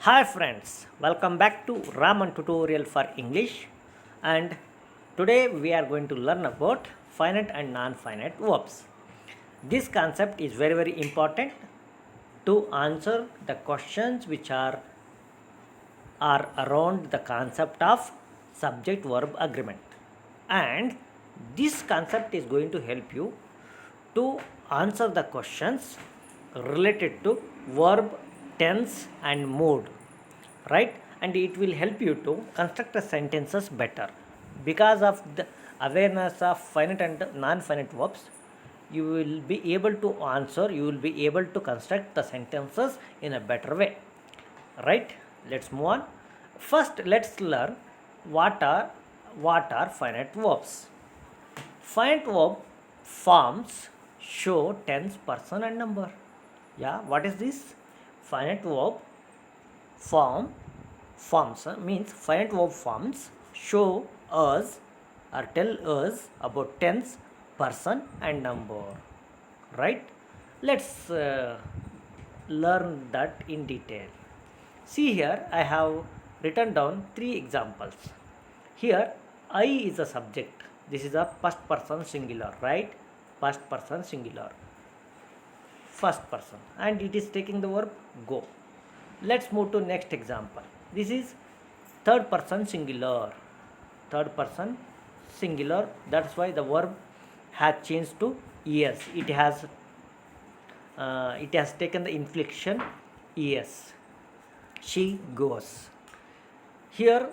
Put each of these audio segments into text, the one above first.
Hi friends, welcome back to Raman tutorial for English, and today we are going to learn about finite and non-finite verbs. This concept is very important to answer the questions which are around the concept of subject verb agreement, and this concept is going to help you to answer the questions related to verb, tense and mood, right? And it will help you to construct the sentences better. Because of the awareness of finite and non-finite verbs, you will be able to answer, you will be able to construct the sentences in a better way, right? Let's move on. First, let's learn what are finite verbs. Finite verb forms show tense, person and number. Yeah, what is this? Finite verb means finite verb forms show us or tell us about tense, person and number, right? Let's learn that in detail. See here, I have written down 3 examples. Here, I is a subject. This is a first person singular, right? First person singular. First person, and it is taking the verb go. Let's move to next example. This is third person singular. Third person singular. That's why the verb has changed to es. It has taken the inflection es. She goes. Here,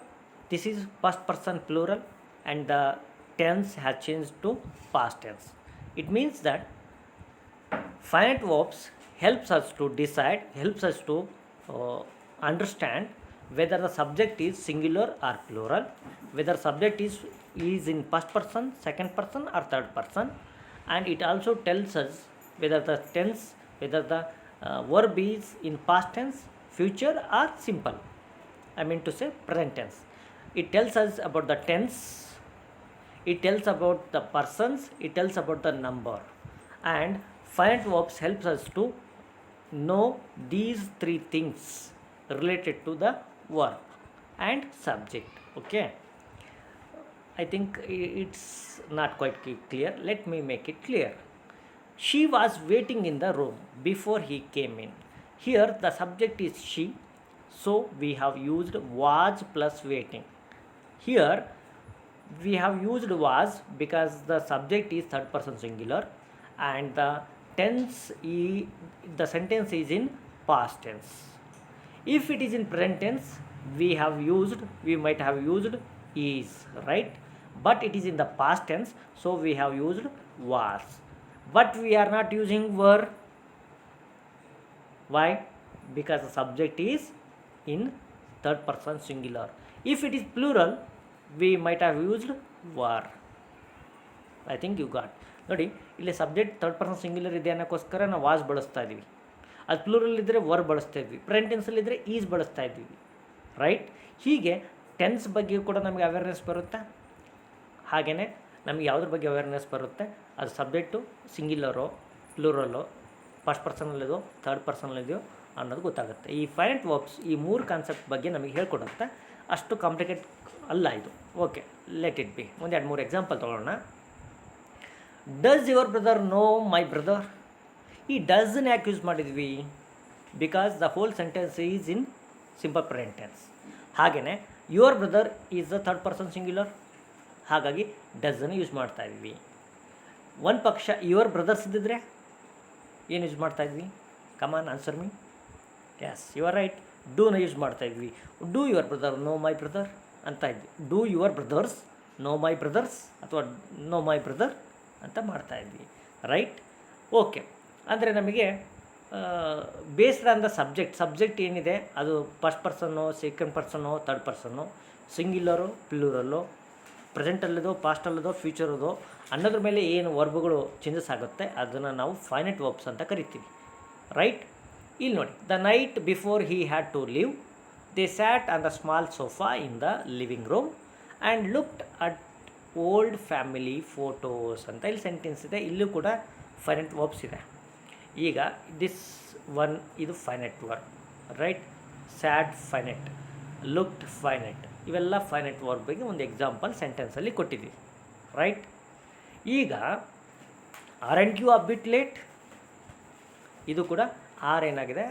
this is first person plural, and the tense has changed to past tense. It means that finite verbs helps us to understand whether the subject is singular or plural, whether subject is in first person, second person or third person, and it also tells us whether the verb is in past tense, future or simple. I mean to say present tense. It tells us about the tense, it tells about the persons, it tells about the number, and finite verbs helps us to know these 3 things related to the verb and subject. Okay, I think it's not quite clear. Let me make it clear. She was waiting in the room before he came in. Here the subject is she, so we have used was plus waiting. Here we have used was because the subject is third person singular and the sentence is in past tense. If it is in present tense, we might have used is, right? But it is in the past tense, so we have used was. But we are not using were. Why? Because the subject is in third person singular. If it is plural, we might have used were. I think you got. ನೋಡಿ, ಇಲ್ಲಿ subject third person singular ಇದೆ ಅನ್ನೋಕ್ಕೋಸ್ಕರ ನಾವು was ಬಳಸ್ತಾ ಇದ್ದೀವಿ. ಅದು plural ಇದ್ದರೆ var ಬಳಸ್ತಾ ಇದ್ವಿ, ಪ್ರೆಸೆಂಟ್ ಟೆನ್ಸಲ್ಲಿದ್ದರೆ ಈಸ್ ಬಳಸ್ತಾ ಇದ್ದೀವಿ, ರೈಟ್? ಹೀಗೆ ಟೆನ್ಸ್ ಬಗ್ಗೆ ಕೂಡ ನಮಗೆ ಅವೇರ್ನೆಸ್ ಬರುತ್ತೆ. ಹಾಗೆಯೇ ನಮಗೆ ಯಾವುದ್ರ ಬಗ್ಗೆ ಅವೇರ್ನೆಸ್ ಬರುತ್ತೆ, ಅದು ಸಬ್ಜೆಕ್ಟು ಸಿಂಗ್ಯುಲರೋ ಪ್ಲೂರಲ್ಲೋ ಫಸ್ಟ್ ಪರ್ಸನಲ್ಲಿದೋ ಥರ್ಡ್ ಪರ್ಸನಲ್ಲಿದೆಯೋ ಅನ್ನೋದು ಗೊತ್ತಾಗುತ್ತೆ. ಈ ಫೈನೈಟ್ ವರ್ಬ್ಸ್ ಈ 3 ಕಾನ್ಸೆಪ್ಟ್ ಬಗ್ಗೆ ನಮಗೆ ಹೇಳ್ಕೊಡುತ್ತೆ. ಅಷ್ಟು ಕಾಂಪ್ಲಿಕೇಟ್ ಅಲ್ಲ ಇದು. Okay, let it be. ಒಂದು 2-3 ಎಕ್ಸಾಂಪಲ್ ತೊಗೊಳ್ಳೋಣ. Does your brother know my brother? ಈ ಡಸ್ನ ಯಾಕೆ ಯೂಸ್ ಮಾಡಿದ್ವಿ? Because the whole sentence is in simple present tense. ಹಾಗೆಯೇ your brother is the third person singular, ಹಾಗಾಗಿ ಡಸ್ನ ಯೂಸ್ ಮಾಡ್ತಾ ಇದ್ವಿ. ಒಂದು ಪಕ್ಷ ಯುವರ್ ಬ್ರದರ್ಸ್ ಇದ್ದಿದ್ರೆ ಏನು ಯೂಸ್ ಮಾಡ್ತಾ ಇದ್ವಿ? Come on answer me. Yes, you are right. ಡೂನ ಯೂಸ್ ಮಾಡ್ತಾ ಇದ್ವಿ. Do your brother know my brother ಅಂತ ಇದ್ವಿ. Do your brothers know my brothers ಅಥವಾ ನೋ ಮೈ ಬ್ರದರ್ ಅಂತ ಮಾಡ್ತಾ ಇದ್ವಿ, ರೈಟ್? ಓಕೆ, ಅಂದರೆ ನಮಗೆ ಬೇಸ್ಡ್ ಆನ್ ದ ಸಬ್ಜೆಕ್ಟ್ ಏನಿದೆ ಅದು ಫಸ್ಟ್ ಪರ್ಸನ್ನು, ಸೆಕೆಂಡ್ ಪರ್ಸನ್ನು, ಥರ್ಡ್ ಪರ್ಸನ್ನು, ಸಿಂಗ್ಯುಲರು ಪ್ಲೂರಲ್ಲು, ಪ್ರೆಸೆಂಟಲ್ಲಿದೋ ಪಾಸ್ಟಲ್ಲಿದೋ ಫ್ಯೂಚರದೋ ಅನ್ನೋದ್ರ ಮೇಲೆ ಏನು ವರ್ಬ್ಗಳು ಚೇಂಜಸ್ ಆಗುತ್ತೆ ಅದನ್ನು ನಾವು ಫೈನೈಟ್ ವರ್ಬ್ಸ್ ಅಂತ ಕರಿತೀವಿ, ರೈಟ್? ಇಲ್ಲಿ ನೋಡಿ, the night before he had to leave they sat on the small sofa in the living room and looked at old family photos ಅಂತ ಇಲ್ಲಿ ಸೆಂಟೆನ್ಸ್ ಇದೆ. ಇಲ್ಲೂ ಕೂಡ ಫೈನೈಟ್ ವರ್ಬ್ಸ್ ಇದೆ. ಈಗ ದಿಸ್ ಒನ್ ಇದು finite verb, right? Sat finite, looked finite, ಇವೆಲ್ಲ finite ವರ್ಬಿಗೆ ಒಂದು ಎಕ್ಸಾಂಪಲ್ ಸೆಂಟೆನ್ಸಲ್ಲಿ ಕೊಟ್ಟಿದ್ದೀವಿ. ರೈಟ್. ಈಗ aren't you a bit late, ಇದು ಕೂಡ ಆರ್ ಏನಾಗಿದೆ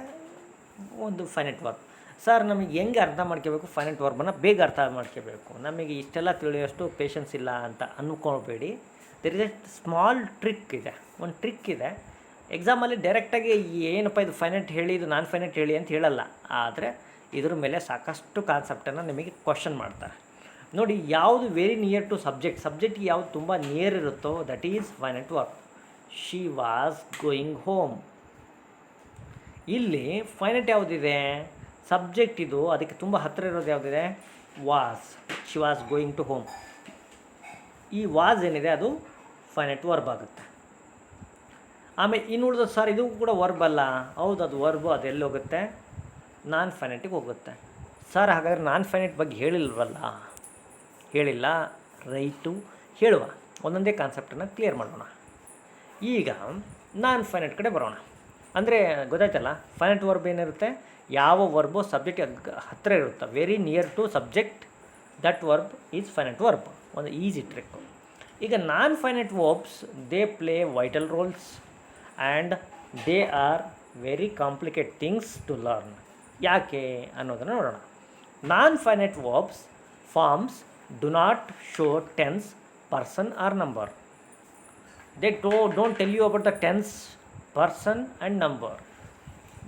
ಒಂದು ಫೈನೈಟ್ ವರ್ಬ್. ಸರ್ ನಮಗೆ ಹೆಂಗೆ ಅರ್ಥ ಮಾಡ್ಕೋಬೇಕು ಫೈನೈಟ್ ವರ್ಬನ್ನು ಬೇಗ ಅರ್ಥ ಮಾಡ್ಕೋಬೇಕು, ನಮಗೆ ಇಷ್ಟೆಲ್ಲ ತಿಳಿಯೋಷ್ಟು ಪೇಷನ್ಸ್ ಇಲ್ಲ ಅಂತ ಅಂದ್ಕೊಳ್ಬೇಡಿ. There is a small trick ಇದೆ, ಒಂದು ಟ್ರಿಕ್ ಇದೆ. ಎಕ್ಸಾಮಲ್ಲಿ ಡೈರೆಕ್ಟಾಗಿ ಏನಪ್ಪ ಇದು ಫೈನೈಟ್ ಹೇಳಿ, ಇದು ನಾನ್ ಫೈನೈಟ್ ಹೇಳಿ ಅಂತ ಹೇಳಲ್ಲ, ಆದರೆ ಇದ್ರ ಮೇಲೆ ಸಾಕಷ್ಟು ಕಾನ್ಸೆಪ್ಟನ್ನು ನಿಮಗೆ ಕ್ವಶನ್ ಮಾಡ್ತಾರೆ. ನೋಡಿ, ಯಾವುದು ವೆರಿ ನಿಯರ್ ಟು ಸಬ್ಜೆಕ್ಟ್ಗೆ ಯಾವುದು ತುಂಬ ನಿಯರ್ ಇರುತ್ತೋ that is finite verb. She was going home. ಇಲ್ಲಿ ಫೈನೈಟ್ ಯಾವುದಿದೆ, ಸಬ್ಜೆಕ್ಟ್ ಇದು, ಅದಕ್ಕೆ ತುಂಬ ಹತ್ತಿರ ಇರೋದು ಯಾವುದಿದೆ, was. She was going to home. ಈ ವಾಸ್ ಏನಿದೆ ಅದು ಫೈನೈಟ್ ವರ್ಬ್ ಆಗುತ್ತೆ. ಆಮೇಲೆ ಇನ್ನು ಉಳಿದ ಸರ್ ಇದು ಕೂಡ ವರ್ಬ್ ಅಲ್ಲ, ಹೌದು ಅದು ವರ್ಬು, ಅದೆಲ್ಲಿ ಹೋಗುತ್ತೆ, ನಾನ್ ಫೈನೈಟಿಗೆ ಹೋಗುತ್ತೆ. ಸರ್ ಹಾಗಾದರೆ ನಾನ್ ಫೈನೈಟ್ ಬಗ್ಗೆ ಹೇಳಿಲ್ಲ, ರೈಟು ಹೇಳುವ, ಒಂದೊಂದೇ ಕಾನ್ಸೆಪ್ಟನ್ನು ಕ್ಲಿಯರ್ ಮಾಡೋಣ. ಈಗ ನಾನ್ ಫೈನೈಟ್ ಕಡೆ ಬರೋಣ. ಅಂದರೆ ಗೊತ್ತಾಯ್ತಲ್ಲ, ಫೈನೈಟ್ ವರ್ಬ್ ಏನಿರುತ್ತೆ, ಯಾವ ವರ್ಬು ಸಬ್ಜೆಕ್ಟ್ ಹತ್ತಿರ ಇರುತ್ತೆ, very near to subject, that verb is finite verb. ಒಂದು ಈಸಿ ಟ್ರಿಕ್. ಈಗ non finite verbs they play vital roles and they are very complicate things to learn. ಯಾಕೆ ಅನ್ನೋದನ್ನು ನೋಡೋಣ. Non finite verbs forms do not show tense, person or number. They don't tell you about the tense, person and number.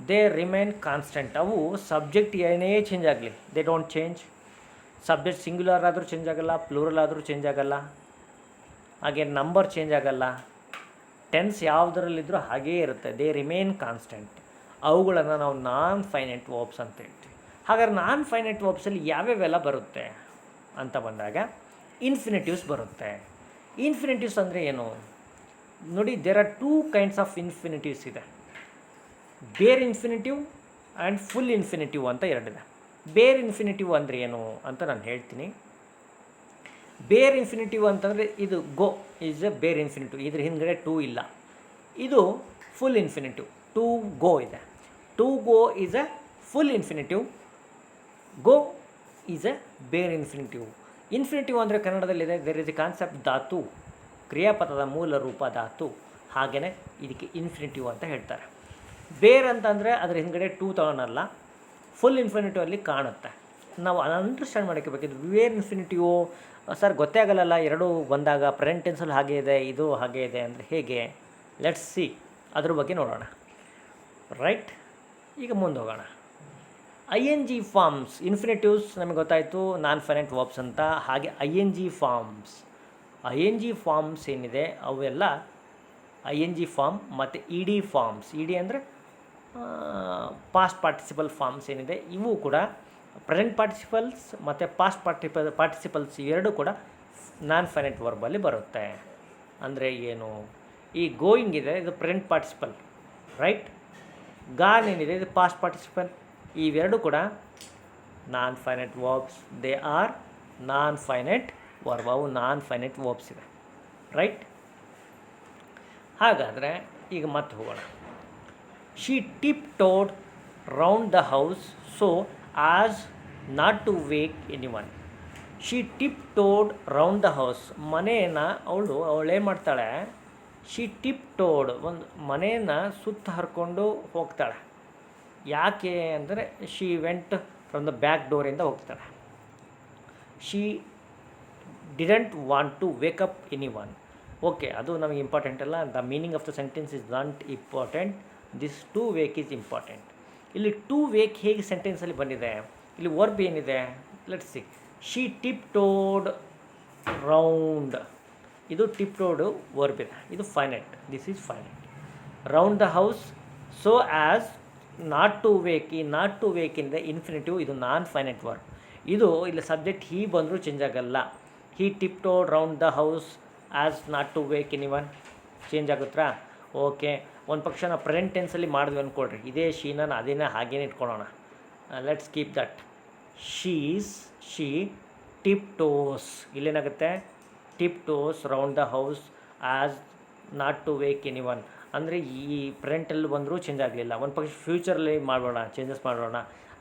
They remain constant. ಅವು subject ಏನೇ change ಆಗಲಿ, they don't change. Subject singular ಆದರೂ change ಆಗೋಲ್ಲ, plural ಆದರೂ change ಆಗೋಲ್ಲ, ಹಾಗೆ number change ಆಗೋಲ್ಲ, tense ಯಾವುದರಲ್ಲಿದ್ದರೂ ಹಾಗೇ ಇರುತ್ತೆ. They remain constant. ಅವುಗಳನ್ನು ನಾವು ನಾನ್ ಫೈನೈಟ್ ವರ್ಬ್ಸ್ ಅಂತ ಹೇಳ್ತೀವಿ. ಹಾಗಾದ್ರೆ ನಾನ್ ಫೈನೈಟ್ ವರ್ಬ್ಸಲ್ಲಿ ಯಾವ್ಯಾವೆಲ್ಲ ಬರುತ್ತೆ ಅಂತ ಬಂದಾಗ ಇನ್ಫಿನಿಟಿವ್ಸ್ ಬರುತ್ತೆ. ಇನ್ಫಿನಿಟಿವ್ಸ್ ಅಂದರೆ ಏನು ನೋಡಿ, there are 2 kinds of infinitives ಇದೆ. Bare infinitive and full infinitive ಅಂತ ಎರಡಿದೆ. ಬೇರ್ ಇನ್ಫಿನಿಟಿವ್ ಅಂದರೆ ಏನು ಅಂತ ನಾನು ಹೇಳ್ತೀನಿ. ಬೇರ್ ಇನ್ಫಿನಿಟಿವ್ ಅಂತಂದರೆ ಇದು ಗೋ ಈಸ್ ಎ ಬೇರ್ ಇನ್ಫಿನಿಟಿವ್, ಇದ್ರ ಹಿಂದ್ಗಡೆ ಟು ಇಲ್ಲ. ಇದು ಫುಲ್ ಇನ್ಫಿನಿಟಿವ್, ಟು ಗೋ ಇದೆ. To go is a full infinitive, go is a bare infinitive. Infinitive ಅಂದರೆ ಕನ್ನಡದಲ್ಲಿದೆ, ದೇರ್ ಇಸ್ ಎ ಕಾನ್ಸೆಪ್ಟ್ ಧಾತು, ಕ್ರಿಯಾಪದದ ಮೂಲ ರೂಪ ಧಾತು, ಹಾಗೆಯೇ ಇದಕ್ಕೆ ಇನ್ಫಿನಿಟಿವ್ ಅಂತ ಹೇಳ್ತಾರೆ. ಬೇರ್ ಅಂತಂದರೆ ಅದರ ಹಿಂದ್ಗಡೆ ಟು ತಗೊಳಲ್ಲ, ಫುಲ್ ಇನ್ಫಿನಿಟಿವ್ ಅಲ್ಲಿ ಕಾಣುತ್ತೆ. ನಾವು ಅಂಡರ್ಸ್ಟ್ಯಾಂಡ್ ಮಾಡ್ಕೋಬೇಕಿದ್ದು ಬೇರ್ ಇನ್ಫಿನಿಟಿವ್ ಸರ್ ಗೊತ್ತೇ ಆಗಲ್ಲ, ಎರಡೂ ಬಂದಾಗ ಪ್ರೆಸೆಂಟ್ ಟೆನ್ಸಲ್ಲಿ ಹಾಗೆ ಇದೆ, ಇದು ಹಾಗೆ ಇದೆ ಅಂದರೆ ಹೇಗೆ, ಲೆಟ್ಸ್ ಸಿ, ಅದ್ರ ಬಗ್ಗೆ ನೋಡೋಣ. ರೈಟ್. ಈಗ ಮುಂದೆ ಹೋಗೋಣ. ING ಫಾರ್ಮ್ಸ್, ಇನ್ಫಿನಿಟಿವ್ಸ್ ನಮಗೆ ಗೊತ್ತಾಯಿತು, ನಾನ್ ಫೈನೈಟ್ ವರ್ಬ್ಸ್ ಅಂತ. ಹಾಗೆ ING ಫಾರ್ಮ್ಸ್, ING ಫಾರ್ಮ್ಸ್ ಏನಿದೆ ಅವೆಲ್ಲ ING ಫಾರ್ಮ್ ಮತ್ತು ED ಫಾರ್ಮ್ಸ್. ED ಅಂದರೆ ಪಾಸ್ಟ್ ಪಾರ್ಟಿಸಿಪಲ್ ಫಾರ್ಮ್ಸ್ ಏನಿದೆ, ಇವು ಕೂಡ ಪ್ರೆಸೆಂಟ್ ಪಾರ್ಟಿಸಿಪಲ್ಸ್ ಮತ್ತು ಪಾಸ್ಟ್ ಪಾರ್ಟಿಸಿಪಲ್ಸ್ ಇವೆರಡೂ ಕೂಡ ನಾನ್ ಫೈನೈಟ್ ವರ್ಬಲ್ಲಿ ಬರುತ್ತೆ. ಅಂದರೆ ಏನು, ಈ ಗೋಯಿಂಗ್ ಇದೆ, ಇದು ಪ್ರೆಸೆಂಟ್ ಪಾರ್ಟಿಸಿಪಲ್, ರೈಟ್. ಗಾನ್ ಏನಿದೆ, ಇದು ಪಾಸ್ಟ್ ಪಾರ್ಟಿಸಿಪಲ್. ಇವೆರಡೂ ಕೂಡ non finite verbs, they are non finite verb, ಅವು ನಾನ್ ಫೈನೈಟ್ ವರ್ಬ್ಸ್ ಇದೆ, ರೈಟ್. ಹಾಗಾದರೆ ಈಗ ಮತ್ತೆ ಹೋಗೋಣ. She tiptoed round the house so as not to wake anyone. She tiptoed round the house, ಮನೆಯನ್ನು ಅವಳೇನು ಮಾಡ್ತಾಳೆ, ಶಿ ಟಿಪ್ ಟೋಡ್, ಒಂದು ಮನೆಯನ್ನು ಸುತ್ತ ಹರ್ಕೊಂಡು ಹೋಗ್ತಾಳೆ. ಯಾಕೆ ಅಂದರೆ she went from the back ಡೋರಿಂದ ಹೋಗ್ತಾಳೆ. She didn't want to wake up anyone. Okay, ಅದು ನಮಗೆ ಇಂಪಾರ್ಟೆಂಟ್ ಅಲ್ಲ. The meaning of the sentence is not important, this to wake is important. ಇಲ್ಲಿ ಟು ವೇಕ್ ಹೇಗೆ ಸೆಂಟೆನ್ಸಲ್ಲಿ ಬಂದಿದೆ, ಇಲ್ಲಿ ವರ್ಬ್ ಏನಿದೆ, let's see. She tiptoed round, ಇದು ಟಿಪ್ ಟೋಡು ವರ್ಬ್ ಇದೆ, ಇದು finite, this is finite. Round the house so as not to wake, ಈ ನಾಟ್ ಟು ವೇಕ್ ಇಂದ ಇನ್ಫಿನಿಟಿವ್, ಇದು ನಾನ್ ಫೈನೈಟ್ ವರ್ಬ್. ಇದು ಇಲ್ಲಿ ಸಬ್ಜೆಕ್ಟ್ ಹೀ ಬಂದರೂ ಚೇಂಜ್ ಆಗಲ್ಲ. He tiptoed round the house as not to wake anyone, change ಆಗುತ್ತಾ? Okay, ಒಂದು ಪಕ್ಷ ನಾವು ಪ್ರೆಸೆಂಟ್ ಟೆನ್ಸಲ್ಲಿ ಮಾಡಿದ್ವಿ ಅಂದ್ಕೊಳ್ರಿ, ಇದೇ ಶೀನ ಅದೇನೇ ಹಾಗೇನೆ ಇಟ್ಕೊಳ್ಳೋಣ. Let's keep that. She tiptoes, ಇಲ್ಲೇನಾಗುತ್ತೆ, tiptoes round the house as not to wake anyone. ಅಂದರೆ ಈ ಪ್ರೆಸೆಂಟಲ್ಲಿ ಬಂದರೂ ಚೇಂಜ್ ಆಗಲಿಲ್ಲ. ಒಂದು ಪಕ್ಷ ಫ್ಯೂಚರಲ್ಲಿ ಮಾಡೋಣ, ಚೇಂಜಸ್ ಮಾಡೋಣ.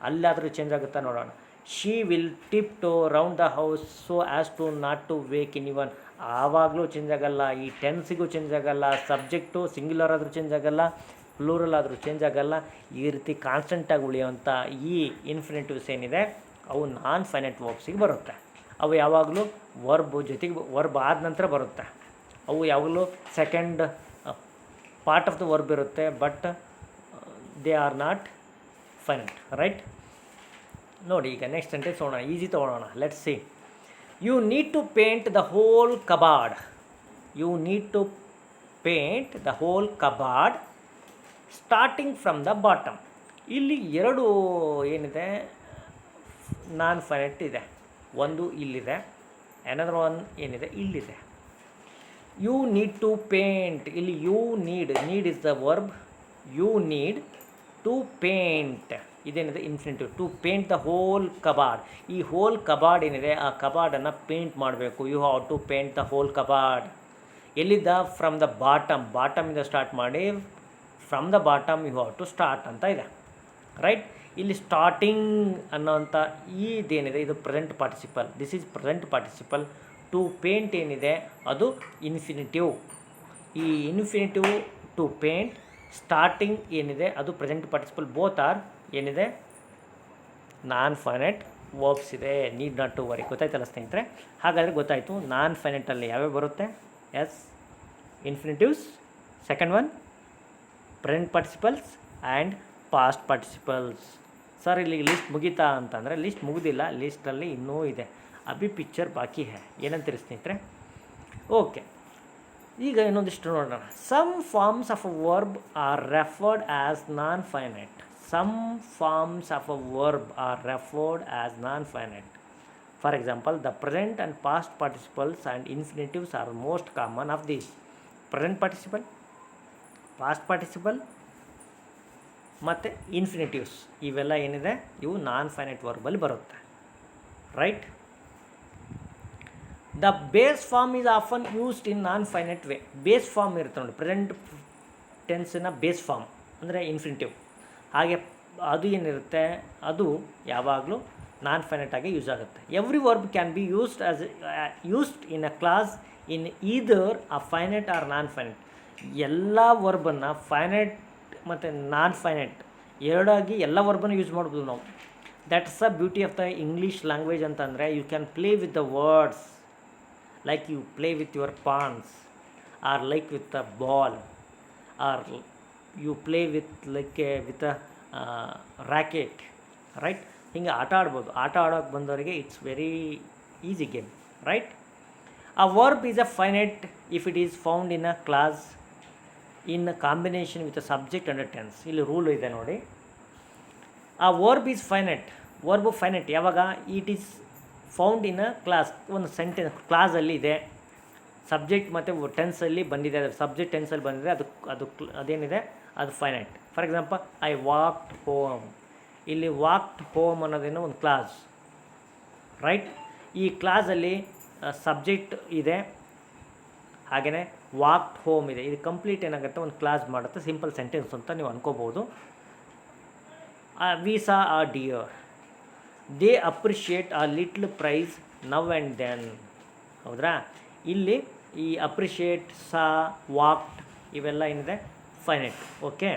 ಅಲ್ಲಾದರೂ ಚೇಂಜ್ ಆಗುತ್ತಾ ನೋಡೋಣ. She will tiptoe round the house so as to not to wake anyone. ಆವಾಗಲೂ ಚೇಂಜ್ ಆಗಲ್ಲ, ಈ ಟೆನ್ಸಿಗೂ ಚೇಂಜ್ ಆಗಲ್ಲ, ಸಬ್ಜೆಕ್ಟು ಸಿಂಗ್ಯುಲರ್ ಆದರೂ ಚೇಂಜ್ ಆಗಲ್ಲ, ಪ್ಲೂರಲ್ ಆದರೂ ಚೇಂಜ್ ಆಗಲ್ಲ. ಈ ರೀತಿ ಕಾನ್ಸ್ಟೆಂಟಾಗಿ ಉಳಿಯುವಂಥ ಈ ಇನ್ಫಿನಿಟಿವ್ಸ್ ಏನಿದೆ ಅವು ನಾನ್ ಫೈನೈಟ್ ವರ್ಬ್ಸಿಗೆ ಬರುತ್ತೆ. ಅವು ಯಾವಾಗಲೂ ವರ್ಬ್ ಜೊತೆಗೆ ವರ್ಬ್ ಆದ ನಂತರ ಬರುತ್ತೆ. ಅವು ಯಾವಾಗಲೂ second part of the verb ಇರುತ್ತೆ, but they are not finite, right. ನೋಡಿ ಈಗ ನೆಕ್ಸ್ಟ್ ಸೆಂಟೆನ್ಸ್ ನೋಡೋಣ, ಈಸಿ ತೊಗೊಳ್ಳೋಣ. Let's see. You need to paint the whole cupboard. You need to paint the whole cupboard starting from the bottom. ಇಲ್ಲಿ ಎರಡು ಏನಿದೆ non finite ಇದೆ. ಒಂದು ಇಲ್ಲಿದೆ, ಅನದರ್ ಒನ್ ಏನಿದೆ ಇಲ್ಲಿದೆ. ಯು ನೀಡ್ ಟು ಪೇಂಟ್, ಇಲ್ಲಿ you need is the verb. You need to paint ಇದೇನಿದೆ infinitive. To paint the whole cupboard. ಈ ಹೋಲ್ ಕಬಾರ್ಡ್ ಏನಿದೆ ಆ ಕಬಾರ್ಡನ್ನು ಪೇಂಟ್ ಮಾಡಬೇಕು. You have to paint the whole cupboard. ಎಲ್ಲಿದ್ದ? From the bottom. ಬಾಟಮಿಂದ start ಮಾಡಿ from the bottom you have to start ಅಂತ ಇದೆ, ರೈಟ್. ಇಲ್ಲಿ ಸ್ಟಾರ್ಟಿಂಗ್ ಅನ್ನೋಂಥ ಇದೇನಿದೆ ಇದು present participle. This is present participle. To paint ಏನಿದೆ ಅದು ಇನ್ಫಿನಿಟಿವ್. ಈ ಇನ್ಫಿನಿಟಿವ್ ಟು ಪೇಂಟ್, ಸ್ಟಾರ್ಟಿಂಗ್ ಏನಿದೆ ಅದು ಪ್ರೆಸೆಂಟ್ ಪಾರ್ಟಿಸಿಪಲ್. ಬೋತ್ ಆರ್ ಏನಿದೆ ನಾನ್ ಫೈನೈಟ್ ವರ್ಬ್ಸ್ ಇದೆ. Need not to worry. ಗೊತ್ತಾಯ್ತಲ್ಲ ಸ್ನೇಹಿತರೆ? ಹಾಗಾದರೆ ಗೊತ್ತಾಯಿತು ನಾನ್ ಫೈನೈಟಲ್ಲಿ ಯಾವ್ಯಾವ ಬರುತ್ತೆ. Yes, infinitives. Second one present participles and past participles. Sir ಇಲ್ಲಿ ಲಿಸ್ಟ್ ಮುಗೀತಾ ಅಂತಂದರೆ ಲಿಸ್ಟ್ ಮುಗಿದಿಲ್ಲ, ಲಿಸ್ಟಲ್ಲಿ ಇನ್ನೂ ಇದೆ. ಅಭಿ ಪಿಕ್ಚರ್ ಬಾಕಿ ಹೇ. ಏನಂತೀರಿ ಸ್ನೇಹಿತರೆ? ಓಕೆ, ಈಗ ಇನ್ನೊಂದಿಷ್ಟು ನೋಡೋಣ. Some forms of a verb are referred as non finite. Some forms of a verb are referred as non finite. For example, the present and past participles and infinitives are most common of these. Present participle, past participle ಮತ್ತು infinitives ಇವೆಲ್ಲ ಏನಿದೆ ಇವು non finite ವರ್ಬಲ್ಲಿ ಬರುತ್ತೆ, right. The base form is often used in non finite way. Base form ಇರುತ್ತೆ ನೋಡಿ, present ಟೆನ್ಸಿನ base form ಅಂದರೆ ಇನ್ಫಿನಿಟಿವ್. ಹಾಗೆ ಅದು ಏನಿರುತ್ತೆ ಅದು ಯಾವಾಗಲೂ ನಾನ್ ಫೈನೈಟ್ ಆಗಿ ಯೂಸ್ ಆಗುತ್ತೆ. Every verb can be used in a clause in either a finite or non finite. ಎಲ್ಲ ವರ್ಬನ್ನು ಫೈನೈಟ್ ಮತ್ತು ನಾನ್ ಫೈನೈಟ್ ಎರಡಾಗಿ ಎಲ್ಲ ವರ್ಬನ್ನು ಯೂಸ್ ಮಾಡ್ಬೋದು ನಾವು. That's the beauty of the English language ಅಂತಂದರೆ you can play with the words like you play with your pawns, or like with a ball, or you play with with a racket, right. ಹಿಂಗೆ ಆಟ ಆಡ್ಬೋದು. ಆಟ ಆಡೋಕ್ಕೆ ಬಂದವರಿಗೆ it's very easy game, right. A verb is a finite if it is found in a clause in combination with a subject and a tense. ಇಲ್ಲಿ rule ಇದೆ ನೋಡಿ. ಆ verb is finite. Verb finite ಯಾವಾಗ? It is found in a clause. ಒಂದು sentence ಕ್ಲಾಸಲ್ಲಿ ಇದೆ, subject ಮತ್ತು ಟೆನ್ಸಲ್ಲಿ ಬಂದಿದೆ. ಅದು ಸಬ್ಜೆಕ್ಟ್ ಟೆನ್ಸಲ್ಲಿ ಬಂದಿದೆ, ಅದೇನಿದೆ ಅದು finite. For example, I walked home. ಇಲ್ಲಿ ವಾಕ್ಡ್ ಹೋಮ್ ಅನ್ನೋದೇನೋ ಒಂದು ಕ್ಲಾಸ್, ರೈಟ್. ಈ ಕ್ಲಾಸಲ್ಲಿ ಸಬ್ಜೆಕ್ಟ್ ಇದೆ, ಹಾಗೆಯೇ ವಾಕ್ಡ್ ಹೋಮ್ ಇದೆ. ಇದು ಕಂಪ್ಲೀಟ್ ಏನಾಗುತ್ತೆ ಒಂದು ಕ್ಲಾಸ್ ಮಾಡುತ್ತೆ. ಸಿಂಪಲ್ ಸೆಂಟೆನ್ಸ್ ಅಂತ ನೀವು ಅನ್ಕೋಬೋದು. We saw a deer. They appreciate a little price now and then. ಹೌದ್ರಾ? ಇಲ್ಲಿ ಈ ಅಪ್ರಿಷಿಯೇಟ್, ಸಾ, ವಾಕ್ಡ್ ಇವೆಲ್ಲ ಏನಿದೆ finite, okay.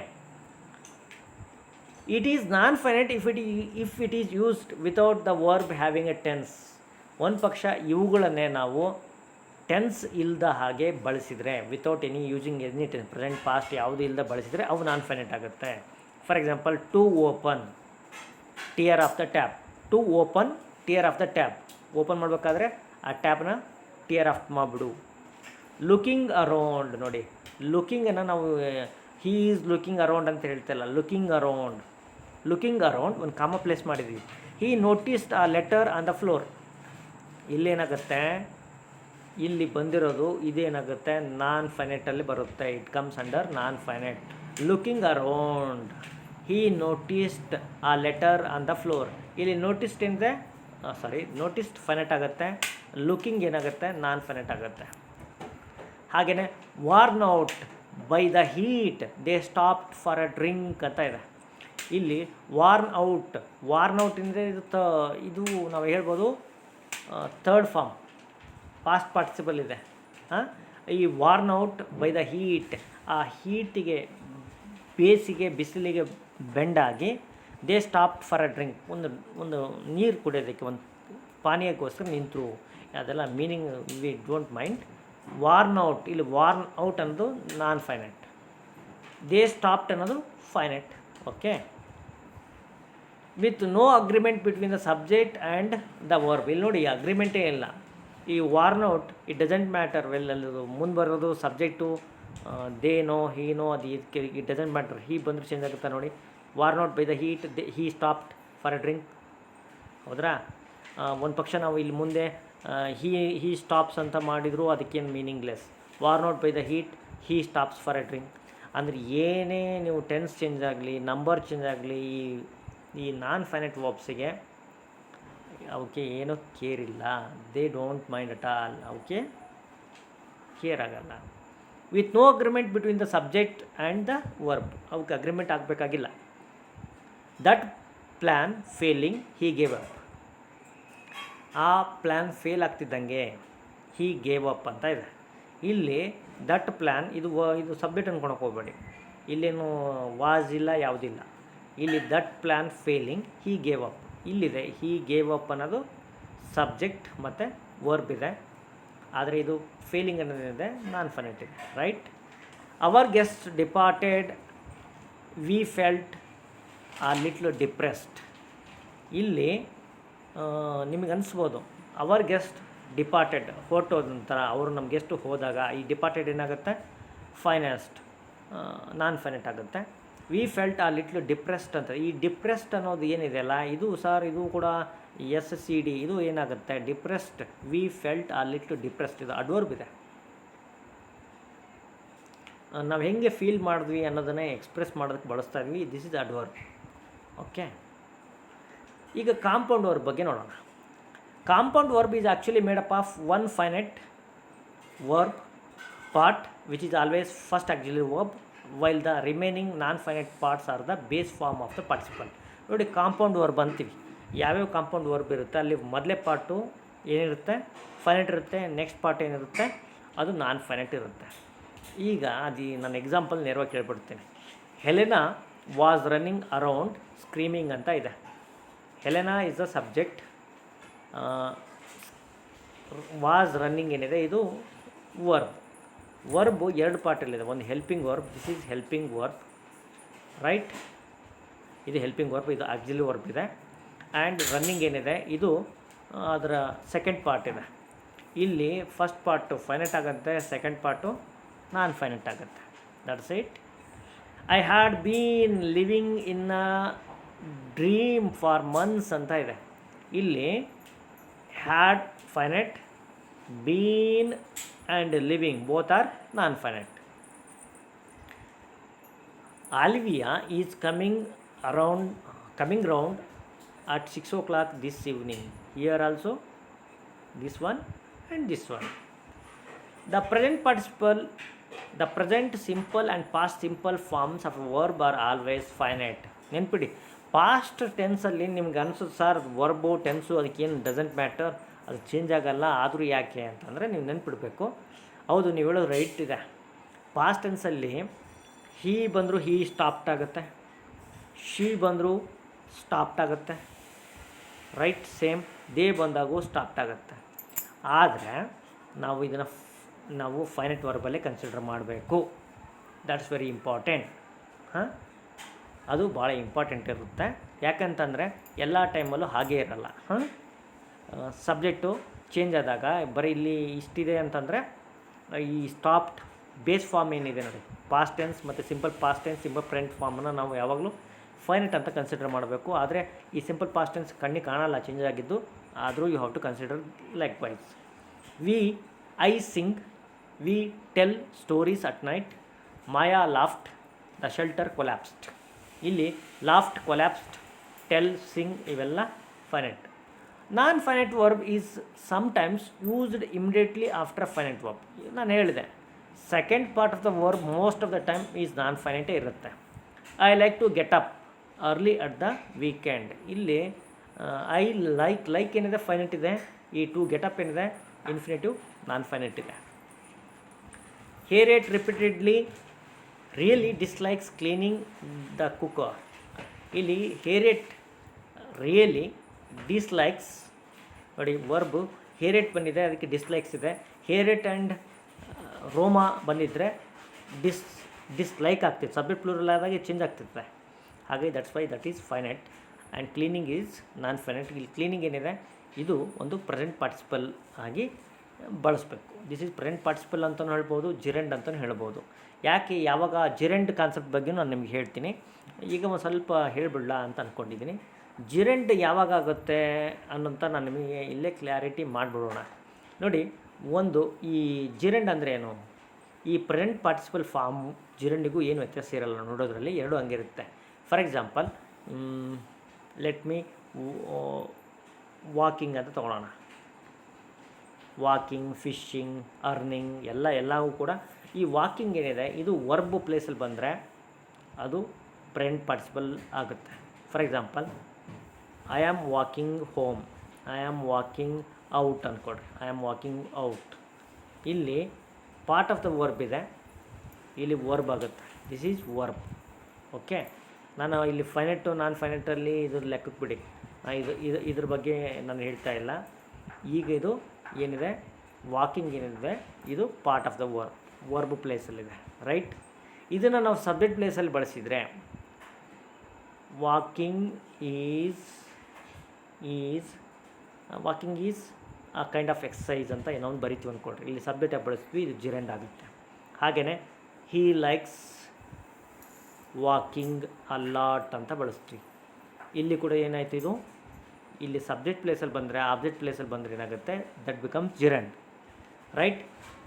It is non finite if it is used without the verb having a tense. ಒಂದು ಪಕ್ಷ ಇವುಗಳನ್ನೇ ನಾವು tense ಇಲ್ಲದ ಹಾಗೆ ಬಳಸಿದರೆ, without using any tense, present past ಯಾವುದು ಇಲ್ಲದೆ ಬಳಸಿದರೆ ಅವು ನಾನ್ ಫೈನೈಟ್ ಆಗುತ್ತೆ. For example, to open, tear off the tap. To open, tear off the tap. Open ಮಾಡಬೇಕಾದ್ರೆ ಆ ಟ್ಯಾಪ್ನ ಟಿಯರ್ ಆಫ್ ಮಾಡಿಬಿಡು. ಲುಕಿಂಗ್ ಅರೌಂಡ್ ನೋಡಿ, ಲುಕಿಂಗನ್ನು ನಾವು ಹೀ ಈಸ್ ಲುಕಿಂಗ್ ಅರೌಂಡ್ ಅಂತ ಹೇಳ್ತಿಲ್ಲ, ಲುಕಿಂಗ್ ಅರೌಂಡ್. ಲುಕಿಂಗ್ ಅರೌಂಡ್ ಒಂದು ಕಾಮ ಪ್ಲೇಸ್ ಮಾಡಿದ್ವಿ. ಹೀ ನೋಟಿಸ್ಡ್ ಆ ಲೆಟರ್ ಆನ್ ದ ಫ್ಲೋರ್. ಇಲ್ಲೇನಾಗುತ್ತೆ, ಇಲ್ಲಿ ಬಂದಿರೋದು ಇದೇನಾಗುತ್ತೆ ನಾನ್ ಫೈನೈಟಲ್ಲಿ ಬರುತ್ತೆ. It comes under non finite. Looking around, Hi noticed ಆ ಲೆಟರ್ ಆನ್ ದ ಫ್ಲೋರ್. ಇಲ್ಲಿ ನೋಟಿಸ್ಡ್ ಏನಿದೆ, ನೋಟಿಸ್ಡ್ ಫೈನೈಟ್ ಆಗುತ್ತೆ. ಲುಕಿಂಗ್ ಏನಾಗುತ್ತೆ ನಾನ್ ಫೈನೈಟ್ ಆಗುತ್ತೆ. ಹಾಗೆಯೇ warn out by the heat they stopped for a drink ಅಂತ ಇದೆ. ಇಲ್ಲಿ ವಾರ್ನ್ ಔಟ್ ಅಂದರೆ ಇದು ನಾವು ಹೇಳ್ಬೋದು ಥರ್ಡ್ ಫಾರ್ಮ್, ಪಾಸ್ಟ್ ಪಾರ್ಟಿಸಿಪಲ್ ಇದೆ. ಈ worn out by the heat, ಆ ಹೀಟಿಗೆ, ಬಿಸಿಲಿಗೆ ಬೆಂಡಾಗಿ they stop for a drink, ಒಂದು ನೀರು ಕುಡಿಯೋದಕ್ಕೆ, ಒಂದು ಪಾನೀಯಕ್ಕೋಸ್ಕರ ನಿಂತರು. ಅದೆಲ್ಲ meaning we don't mind. Worn out, ಇಲ್ಲಿ ವಾರ್ನ್ ಔಟ್ ಅನ್ನೋದು ನಾನ್ ಫೈನೈಟ್, ದೇ ಸ್ಟಾಪ್ಡ್ ಅನ್ನೋದು finite. Okay, with no agreement between the subject and the verb. ಇಲ್ಲಿ ನೋಡಿ ಅಗ್ರಿಮೆಂಟೇ ಇಲ್ಲ. ಈ worn out it doesn't matter well, ಅದು ಮುಂದೆ ಬರೋದು ಸಬ್ಜೆಕ್ಟು ದೇನೋ ಹೀನೋ, ಅದು ಇದಕ್ಕೆ ಇಟ್ ಡಸಂಟ್ ಮ್ಯಾಟರ್. ಹೀ ಬಂದರೂ ಚೇಂಜ್ ಆಗುತ್ತೆ ನೋಡಿ. Warn out by the heat, Hi stopped for a drink. ಹೌದ್ರಾ? ಒಂದು ಪಕ್ಷ ನಾವು ಇಲ್ಲಿ ಮುಂದೆ ಹೀ ಸ್ಟಾಪ್ಸ್ ಅಂತ ಮಾಡಿದರೂ ಅದಕ್ಕೇನು meaningless. Worn out by the heat, he stops for a drink. ಅಂದರೆ ಏನೇ ನೀವು ಟೆನ್ಸ್ ಚೇಂಜ್ ಆಗಲಿ, ನಂಬರ್ ಚೇಂಜ್ ಆಗಲಿ, ಈ ನಾನ್ ಫೈನೈಟ್ ವರ್ಬ್ಸಿಗೆ ಅವಕ್ಕೆ ಏನೋ ಕೇರ್ ಇಲ್ಲ. They don't mind at all. ಅವಕ್ಕೆ ಕೇರ್ ಆಗಲ್ಲ. With no agreement between the subject and the verb, ಅವಕ್ಕೆ ಅಗ್ರಿಮೆಂಟ್ ಆಗಬೇಕಾಗಿಲ್ಲ. That plan failing he gave up. ಆ ಪ್ಲ್ಯಾನ್ ಫೇಲ್ ಆಗ್ತಿದ್ದಂಗೆ ಹೀ ಗೇವ್ ಅಪ್ ಅಂತ ಇದೆ. ಇಲ್ಲಿ ದಟ್ ಪ್ಲ್ಯಾನ್, ಇದು ಸಬ್ಜೆಕ್ಟ್ ಅಂದ್ಕೊಳಕ್ಕೆ ಹೋಗಬೇಡಿ. ಇಲ್ಲೇನು ವಾಸ್ ಇಲ್ಲ, ಯಾವುದಿಲ್ಲ. ಇಲ್ಲಿ that plan failing he gave up ಇಲ್ಲಿದೆ. ಹೀ ಗೇವ್ ಅಪ್ ಅನ್ನೋದು ಸಬ್ಜೆಕ್ಟ್ ಮತ್ತು ವರ್ಬ್ ಇದೆ. ಆದರೆ ಇದು ಫೇಲಿಂಗ್ ಅನ್ನೋದಿದೆ, ನಾನ್ ಫೈನೈಟ್ ಇದೆ. Right? Our guest departed, we felt a little depressed. ಇಲ್ಲಿ ನಿಮಗೆ ಅನಿಸ್ಬೋದು ಅವರ್ ಗೆಸ್ಟ್ ಡಿಪಾರ್ಟೆಡ್, ಹೊರಟೋದ ನಂತರ ಅವರು ನಮ್ಮ ಗೆಸ್ಟು ಹೋದಾಗ ಈ ಡಿಪಾರ್ಟೆಡ್ ಏನಾಗುತ್ತೆ, ಫೈನಾನ್ಸ್ಡ್, ನಾನ್ ಫೈನೈಟ್ ಆಗುತ್ತೆ. We felt a little depressed ಅಂತ. ಈ ಡಿಪ್ರೆಸ್ಡ್ ಅನ್ನೋದು ಏನಿದೆಯಲ್ಲ, ಇದು ಇದು ಕೂಡ SCD, ಇದು ಏನಾಗುತ್ತೆ depressed. V felt a little depressed, ಇದು ಅಡ್ವರ್ಬ್ ಇದೆ. ನಾವು ಹೆಂಗೆ ಫೀಲ್ ಮಾಡಿದ್ವಿ ಅನ್ನೋದನ್ನೇ ಎಕ್ಸ್ಪ್ರೆಸ್ ಮಾಡೋದಕ್ಕೆ ಬಳಸ್ತಾ ಇದ್ವಿ. This is adverb. ಓಕೆ, ಈಗ ಕಾಂಪೌಂಡ್ ವರ್ಬ್ ಬಗ್ಗೆ ನೋಡೋಣ. Compound verb is actually made up of one finite verb part which is always first auxiliary verb, while the remaining non finite parts are the base form of the participle. ನೋಡಿ, compound verb ಅಂತೀವಿ. ಯಾವ್ಯಾವ compound verb ಇರುತ್ತೆ ಅಲ್ಲಿ ಮೊದಲೇ part ಏನಿರುತ್ತೆ, finite ಇರುತ್ತೆ. Next part ಏನಿರುತ್ತೆ ಅದು ನಾನ್ ಫೈನೈಟ್ ಇರುತ್ತೆ. ಈಗ ನಾನು ಎಕ್ಸಾಂಪಲ್ ನೇರವಾಗಿ ಕೇಳ್ಬಿಡ್ತೀನಿ. Helena was running around screaming ಅಂತ ಇದೆ. Helena is the subject. Was running ಏನಿದೆ ಇದು ವರ್ಬು ಎರಡು ಪಾರ್ಟಲ್ಲಿದೆ. ಒಂದು helping verb, this is helping verb. Right? ಇದು ಹೆಲ್ಪಿಂಗ್ ವರ್ಬ್, ಇದು ಆಕ್ಸಿಲರಿ ವರ್ಬ್ ಇದೆ. ಆ್ಯಂಡ್ ರನ್ನಿಂಗ್ ಏನಿದೆ ಇದು ಅದರ ಸೆಕೆಂಡ್ ಪಾರ್ಟ್ ಇದೆ. ಇಲ್ಲಿ ಫಸ್ಟ್ ಪಾರ್ಟು ಫೈನೈಟ್ ಆಗುತ್ತೆ, ಸೆಕೆಂಡ್ ಪಾರ್ಟು ನಾನ್ ಫೈನೈಟ್ ಆಗುತ್ತೆ. That's it. I had been living in a dream for months ಅಂತ ಇದೆ. ಇಲ್ಲಿ had finite, been and living both are non finite. Olivia is coming round at 6 o'clock this evening. Here also this one and this one. The present participle, the present simple and past simple forms of a verb are always finite. ನೆನ್ಪಿಡಿ, past ಟೆನ್ಸಲ್ಲಿ ನಿಮ್ಗೆ ಅನಿಸೋದು sir verb tense ಅದಕ್ಕೇನು doesn't matter, ಅದು change ಆಗಲ್ಲ, ಆದರೂ ಯಾಕೆ ಅಂತಂದರೆ ನೀವು ನೆನ್ಪಿಡಬೇಕು. ಹೌದು, ನೀವು ಹೇಳೋದು ರೈಟ್ ಇದೆ. ಪಾಸ್ಟ್ ಟೆನ್ಸಲ್ಲಿ ಹೀ ಬಂದರೂ ಹೀ ಸ್ಟಾಪ್ಟ್ ಆಗುತ್ತೆ, ಶೀ ಬಂದರೂ ಸ್ಟಾಪ್ಟ್ ಆಗುತ್ತೆ. ರೈಟ್? ಸೇಮ್. ದೇ ಬಂದಾಗೂ ಸ್ಟಾಪ್ಟ್ ಆಗುತ್ತೆ. ಆದರೆ ನಾವು ಇದನ್ನು ನಾವು ಫೈನೈಟ್ ವರ್ಬಲ್ಲೇ ಕನ್ಸಿಡರ್ ಮಾಡಬೇಕು. That's very important. ಅದು ಭಾಳ ಇಂಪಾರ್ಟೆಂಟ್ ಇರುತ್ತೆ. ಯಾಕಂತಂದರೆ ಎಲ್ಲ ಟೈಮಲ್ಲೂ ಹಾಗೇ ಇರಲ್ಲ. ಸಬ್ಜೆಕ್ಟು ಚೇಂಜ್ ಆದಾಗ ಬರೀ ಇಲ್ಲಿ ಇಷ್ಟಿದೆ ಅಂತಂದರೆ ಈ ಸ್ಟಾಪ್ಡ್ ಬೇಸ್ ಫಾರ್ಮ್ ಏನಿದೆ ನೋಡಿ, ಪಾಸ್ಟ್ ಟೆನ್ಸ್ ಮತ್ತು simple past tense, simple present ಫಾರ್ಮನ್ನು ನಾವು ಯಾವಾಗಲೂ ಫೈನೈಟ್ ಅಂತ ಕನ್ಸಿಡರ್ ಮಾಡಬೇಕು. ಆದರೆ ಈ ಸಿಂಪಲ್ ಪಾಸ್ಟ್ ಟೆನ್ಸ್ ಕಣ್ಣಿಗೆ ಕಾಣಲ್ಲ ಚೇಂಜ್ ಆಗಿದ್ದು, ಆದರೂ you have to consider likewise. I sing, we tell stories at night, Maya laughed, the shelter collapsed. ಇಲ್ಲಿ ಲಾಫ್ಟ್, ಕೊಲ್ಯಾಪ್ಸ್ಡ್, ಟೆಲ್, ಸಿಂಗ್ ಇವೆಲ್ಲ finite. Non finite verb is sometimes used immediately after finite verb. ನಾನು ಹೇಳಿದೆ second part of the verb most of the time is non ಫೈನೈಟೇ ಇರುತ್ತೆ. I like to get up, early at the weekend. ಇಲ್ಲಿ I like ಏನಿದೆ finite ಇದೆ, ಈ to get up ಏನಿದೆ infinitive non finite ಇದೆ. Harriet repeatedly really dislikes cleaning the cooker. ಇಲ್ಲಿ Harriet really dislikes ನೋಡಿ, ವರ್ಬ್ ಹೇರೇಟ್ ಬಂದಿದೆ, ಅದಕ್ಕೆ ಡಿಸ್ಲೈಕ್ಸ್ ಇದೆ. ಹೇರೇಟ್ ಆ್ಯಂಡ್ ರೋಮಾ ಬಂದಿದ್ದರೆ ಡಿಸ್ಲೈಕ್ ಆಗ್ತಿತ್ತು. ಸಬ್ಜೆಕ್ಟ್ ಪ್ಲೂರಲ್ ಆದಾಗ ಚೇಂಜ್ ಆಗ್ತಿರುತ್ತೆ. ಹಾಗೆ that's why that is finite and cleaning is non finite. ಇಲ್ಲಿ ಕ್ಲೀನಿಂಗ್ ಏನಿದೆ ಇದು ಒಂದು ಪ್ರೆಸೆಂಟ್ ಪಾರ್ಟಿಸಿಪಲ್ ಆಗಿ ಬಳಸಬೇಕು. ದಿಸ್ ಈಸ್ ಪ್ರೆಸೆಂಟ್ ಪಾರ್ಟಿಸಿಪಲ್ ಅಂತಲೂ ಹೇಳ್ಬೋದು, ಜಿರೆಂಡ್ ಅಂತಲೂ ಹೇಳ್ಬೋದು. ಯಾಕೆ ಯಾವಾಗ ಜಿರೆಂಡ್ ಕಾನ್ಸೆಪ್ಟ್ ಬಗ್ಗೆ ನಾನು ನಿಮ್ಗೆ ಹೇಳ್ತೀನಿ. ಈಗ ಒಂದು ಸ್ವಲ್ಪ ಹೇಳಿಬಿಡಲ ಅಂತ ಅಂದ್ಕೊಂಡಿದ್ದೀನಿ. ಜಿರೆಂಡ್ ಯಾವಾಗ ಆಗುತ್ತೆ ಅನ್ನೋಂಥ ನಾನು ನಿಮಗೆ ಇಲ್ಲೇ ಕ್ಲಾರಿಟಿ ಮಾಡಿಬಿಡೋಣ. ನೋಡಿ, ಒಂದು ಈ ಜಿರೆಂಡ್ ಅಂದರೆ ಏನು, ಈ ಪ್ರೆಸೆಂಟ್ ಪಾರ್ಟಿಸಿಪಲ್ ಫಾರ್ಮ್ ಜಿರೆಂಡಿಗೂ ಏನು ವ್ಯತ್ಯಾಸ ಇರಲ್ಲ ನೋಡೋದ್ರಲ್ಲಿ, ಎರಡು ಹಂಗಿರುತ್ತೆ. For example let me walking ಅಂತ ತೊಗೊಳ್ಳೋಣ. ವಾಕಿಂಗ್, ಫಿಶಿಂಗ್, ಅರ್ನಿಂಗ್ ಎಲ್ಲವೂ ಕೂಡ ಈ ವಾಕಿಂಗ್ ಏನಿದೆ ಇದು ವರ್ಬ್ ಪ್ಲೇಸಲ್ಲಿ ಬಂದರೆ ಅದು ಪ್ರೆಸೆಂಟ್ ಪಾರ್ಟಿಸಿಪಲ್ ಆಗುತ್ತೆ. For example I am walking home, I am walking out ಅಂದ್ಕೊಡ್ರಿ. ಐ ಆಮ್ ವಾಕಿಂಗ್ ಔಟ್, ಇಲ್ಲಿ ಪಾರ್ಟ್ ಆಫ್ ದ ವರ್ಬ್ ಇದೆ, ಇಲ್ಲಿ ವರ್ಬ್ ಆಗುತ್ತೆ. This is verb. ಓಕೆ, ನಾನು ಇಲ್ಲಿ ಫೈನೈಟು ನಾನ್ ಫೈನೈಟಲ್ಲಿ ಇದ್ರ ಲೆಕ್ಕಕ್ಕೆ ಬಿಡಿ, ಇದ್ರ ಬಗ್ಗೆ ನಾನು ಹೇಳ್ತಾ ಇಲ್ಲ. ಈಗ ಇದು ಏನಿದೆ ವಾಕಿಂಗ್ ಏನಿದೆ ಇದು ಪಾರ್ಟ್ ಆಫ್ ದ ವರ್ಬ್ ಪ್ಲೇಸಲ್ಲಿದೆ, ರೈಟ್. ಇದನ್ನು ನಾವು ಸಬ್ಜೆಕ್ಟ್ ಪ್ಲೇಸಲ್ಲಿ ಬಳಸಿದರೆ walking is a kind of exercise ಅಂತ ಏನೋ ಒಂದು ಬರಿತೀವಿ ಅಂದ್ಕೊಳ್ರಿ. ಇಲ್ಲಿ ಸಬ್ಜೆಕ್ಟಾಗಿ ಬಳಸ್ತೀವಿ, ಇದು ಜಿರೆಂಡ್ ಆಗುತ್ತೆ. ಹಾಗೆಯೇ ಹೀ ಲೈಕ್ಸ್ ವಾಕಿಂಗ್ ಅ ಲಾಟ್ ಅಂತ ಬಳಸ್ತೀವಿ. ಇಲ್ಲಿ ಕೂಡ ಏನಾಯಿತು, ಇದು ಇಲ್ಲಿ ಸಬ್ಜೆಕ್ಟ್ ಪ್ಲೇಸಲ್ಲಿ ಬಂದರೆ ಆಬ್ಜೆಕ್ಟ್ ಪ್ಲೇಸಲ್ಲಿ ಬಂದರೆ ಏನಾಗುತ್ತೆ, that becomes gerund, right.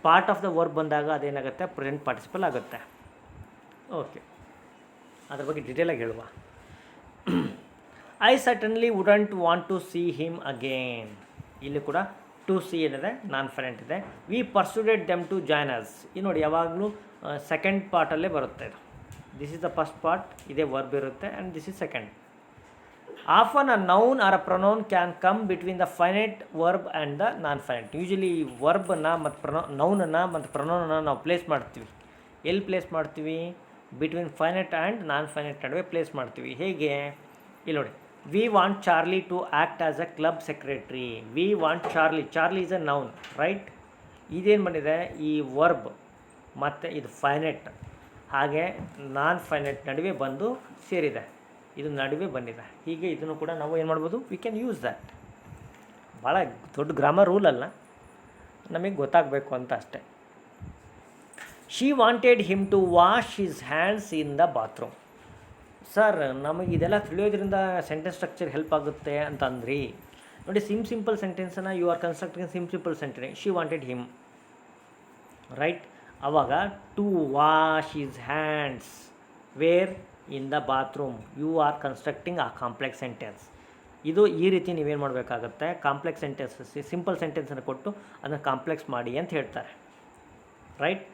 Part of the verb ಬಂದಾಗ ಅದೇನಾಗುತ್ತೆ ಪ್ರೆಸೆಂಟ್ ಪಾರ್ಟಿಸಿಪಲ್ ಆಗುತ್ತೆ. ಓಕೆ, ಅದ್ರ ಬಗ್ಗೆ ಡೀಟೇಲಾಗಿ ಹೇಳುವ. I certainly wouldn't want to see him again. ಇಲ್ಲಿ ಕೂಡ ಟು ಸಿ ಏನಿದೆ ನಾನ್ ಫೈನೈಟ್ ಇದೆ. We persuaded them to join us. ಈ ನೋಡಿ ಯಾವಾಗಲೂ ಸೆಕೆಂಡ್ ಪಾರ್ಟಲ್ಲೇ ಬರುತ್ತೆ ಇದು. This is the first part, ಇದೇ ವರ್ಬ್ ಇರುತ್ತೆ, and this is second. Often a noun or a pronoun can come between the finite verb and the non finite. Usually ವರ್ಬನ್ನು ಮತ್ತು ನೌನನ್ನು ಮತ್ತು ಪ್ರೊನೌನನ್ನು ನಾವು ಪ್ಲೇಸ್ ಮಾಡ್ತೀವಿ. ಎಲ್ಲಿ ಪ್ಲೇಸ್ ಮಾಡ್ತೀವಿ, between finite and non finite ನಡುವೆ ಪ್ಲೇಸ್ ಮಾಡ್ತೀವಿ. ಹೇಗೆ, ಇಲ್ಲಿ ನೋಡಿ, we want Charlie to act as a club secretary. We want Charlie is a noun, right. ಇದೇನು ಬಂದಿದೆ, ಈ ವರ್ಬ್ ಮತ್ತು ಇದು ಫೈನೈಟ್ ಹಾಗೆ ನಾನ್ ಫೈನೈಟ್ ನಡುವೆ ಬಂದು ಸೇರಿದೆ, ಇದು ನಡುವೆ ಬಂದಿದೆ. ಹೀಗೆ ಇದನ್ನು ಕೂಡ ನಾವು ಏನು ಮಾಡ್ಬೋದು, ವಿ ಕ್ಯಾನ್ ಯೂಸ್ ದ್ಯಾಟ್. ಭಾಳ ದೊಡ್ಡ ಗ್ರಾಮರ್ ರೂಲ್ ಅಲ್ಲ, ನಮಗೆ ಗೊತ್ತಾಗಬೇಕು ಅಂತ ಅಷ್ಟೆ. She wanted him to wash his hands in the bathroom. Sir, ನಮಗೆ ಇದೆಲ್ಲ ತಿಳಿಯೋದ್ರಿಂದ ಸೆಂಟೆನ್ಸ್ ಸ್ಟ್ರಕ್ಚರ್ ಹೆಲ್ಪ್ ಆಗುತ್ತೆ ಅಂತಂದ್ರಿ. ನೋಡಿ, ಸಿಂಪಲ್ ಸೆಂಟೆನ್ಸನ್ನು you are constructing simple sentence. She wanted him, right. ಆವಾಗ to wash his hands where in the bathroom, you are constructing a complex sentence. ಇದು ಈ ರೀತಿ ನೀವೇನು ಮಾಡಬೇಕಾಗತ್ತೆ, ಕಾಂಪ್ಲೆಕ್ಸ್ ಸೆಂಟೆನ್ಸ್, ಸಿಂಪಲ್ ಸೆಂಟೆನ್ಸನ್ನು ಕೊಟ್ಟು ಅದನ್ನು ಕಾಂಪ್ಲೆಕ್ಸ್ ಮಾಡಿ ಅಂತ ಹೇಳ್ತಾರೆ, ರೈಟ್.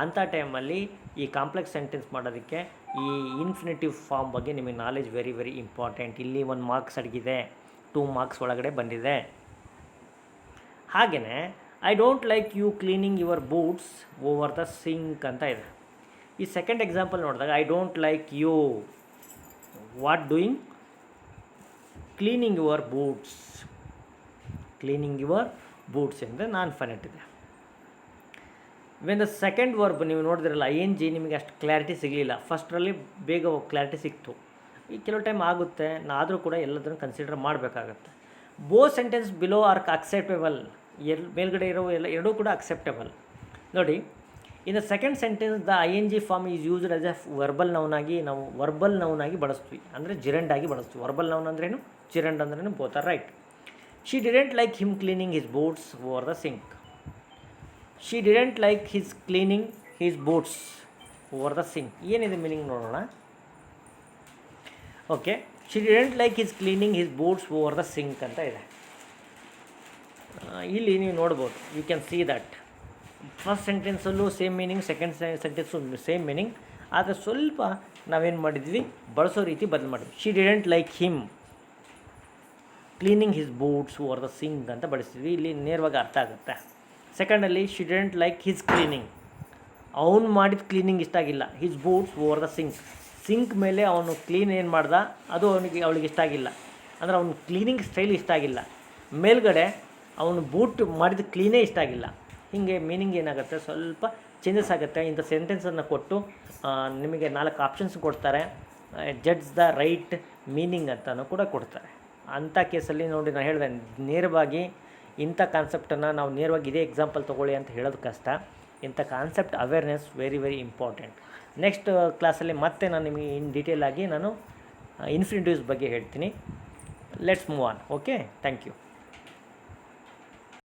ಅಂಥ ಟೈಮಲ್ಲಿ ಈ ಕಾಂಪ್ಲೆಕ್ಸ್ ಸೆಂಟೆನ್ಸ್ ಮಾಡೋದಕ್ಕೆ ಈ ಇನ್ಫಿನಿಟಿವ್ ಫಾರ್ಮ್ ಬಗ್ಗೆ ನಿಮಗೆ ನಾಲೆಜ್ ವೆರಿ ವೆರಿ ಇಂಪಾರ್ಟೆಂಟ್. ಇಲ್ಲಿ 1 ಮಾರ್ಕ್ಸ್ ಅಡಗಿದೆ, 2 ಮಾರ್ಕ್ಸ್ ಒಳಗಡೆ ಬಂದಿದೆ. ಹಾಗೆಯೇ I don't like you cleaning your boots over the sink ಅಂತ ಇದೆ. ಈ ಸೆಕೆಂಡ್ ಎಕ್ಸಾಂಪಲ್ ನೋಡಿದಾಗ I don't like you what doing cleaning your boots ಅಂದರೆ ನಾನ್ ಫೈನೈಟ್ ಇದೆ. ವೆನ್ ದ ಸೆಕೆಂಡ್ ವರ್ಬ್ ನೀವು ನೋಡಿದ್ರಲ್ಲ ING, ನಿಮಗೆ ಅಷ್ಟು ಕ್ಲಾರಿಟಿ ಸಿಗಲಿಲ್ಲ. ಫಸ್ಟ್ರಲ್ಲಿ ಬೇಗ ಕ್ಲಾರಿಟಿ ಸಿಕ್ತು, ಈ ಕೆಲವು ಟೈಮ್ ಆಗುತ್ತೆ, ಆದರೂ ಕೂಡ ಎಲ್ಲದನ್ನು ಕನ್ಸಿಡರ್ ಮಾಡಬೇಕಾಗತ್ತೆ. Both sentence below are acceptable. ಮೇಲ್ಗಡೆ ಇರೋ ಎರಡೂ ಕೂಡ ಅಕ್ಸೆಪ್ಟೇಬಲ್. ನೋಡಿ, in the second sentence the ING form is used as a verbal noun ಆಗಿ ನಾವು ವರ್ಬಲ್ ನೌನ್ ಆಗಿ ಬಳಸ್ತೀವಿ, ಅಂದರೆ ಜಿರೆಂಡ್ ಆಗಿ ಬಳಸ್ತೀವಿ. ವರ್ಬಲ್ ನೌನ್ ಅಂದ್ರೇನು, ಜಿರೆಂಡ್ ಅಂದ್ರೇನು, both are right. She didn't like him cleaning his boots over the sink. She didn't like his cleaning his boots over the sink. ಏನಿದೆ ಮೀನಿಂಗ್ ನೋಡೋಣ. Okay, she didn't like his cleaning his boots over the sink ಅಂತ ಇದೆ. ಇಲ್ಲಿ ನೀವು ನೋಡ್ಬೋದು, you can see that first ಸೆಂಟೆನ್ಸಲ್ಲೂ same meaning, second sentence same meaning. ಆದರೆ ಸ್ವಲ್ಪ ನಾವೇನು ಮಾಡಿದ್ವಿ, ಬಳಸೋ ರೀತಿ ಬದಲು ಮಾಡಿದ್ವಿ. She didn't like him cleaning his boots over the sink ಅಂತ ಬಳಸಿದ್ವಿ. ಇಲ್ಲಿ ನೇರವಾಗಿ ಅರ್ಥ ಆಗುತ್ತೆ. ಸೆಕೆಂಡಲ್ಲಿ she didn't like his cleaning, ಅವನು ಮಾಡಿದ ಕ್ಲೀನಿಂಗ್ ಇಷ್ಟ ಆಗಿಲ್ಲ. His boots over the sink ಮೇಲೆ ಅವನು ಕ್ಲೀನ್ ಏನು ಮಾಡ್ದ ಅದು ಅವಳಿಗೆ ಇಷ್ಟ ಆಗಿಲ್ಲ, ಅಂದರೆ ಅವನು ಕ್ಲೀನಿಂಗ್ ಸ್ಟೈಲ್ ಇಷ್ಟ ಆಗಿಲ್ಲ. ಮೇಲ್ಗಡೆ ಅವನು ಬೂಟ್ ಮಾಡಿದ ಕ್ಲೀನೇ ಇಷ್ಟ ಆಗಿಲ್ಲ. ಹೀಗೆ ಮೀನಿಂಗ್ ಏನಾಗುತ್ತೆ, ಸ್ವಲ್ಪ ಚೇಂಜಸ್ ಆಗುತ್ತೆ. ಇಂಥ ಸೆಂಟೆನ್ಸನ್ನು ಕೊಟ್ಟು ನಿಮಗೆ 4 ಆಪ್ಷನ್ಸ್ ಕೊಡ್ತಾರೆ. ಜಡ್ಜ್ ದ ರೈಟ್ ಮೀನಿಂಗ್ ಅಂತಲೂ ಕೂಡ ಕೊಡ್ತಾರೆ. ಅಂಥ ಕೇಸಲ್ಲಿ ನೋಡಿ, ನಾನು ಹೇಳಿದೆ ನೇರವಾಗಿ ಇಂಥ ಕಾನ್ಸೆಪ್ಟನ್ನು ನಾವು ನೇರವಾಗಿ ಇದೇ ಎಕ್ಸಾಂಪಲ್ ತೊಗೊಳ್ಳಿ ಅಂತ ಹೇಳೋದು ಕಷ್ಟ. ಇಂಥ concept awareness very very important. Next ಕ್ಲಾಸಲ್ಲಿ ಮತ್ತೆ ನಾನು ನಿಮಗೆ ಇನ್ ಡೀಟೇಲ್ ಆಗಿ ನಾನು ಇನ್ಫಿನಿಟಿವ್ಸ್ ಬಗ್ಗೆ ಹೇಳ್ತೀನಿ. Let's move on. Okay, thank you.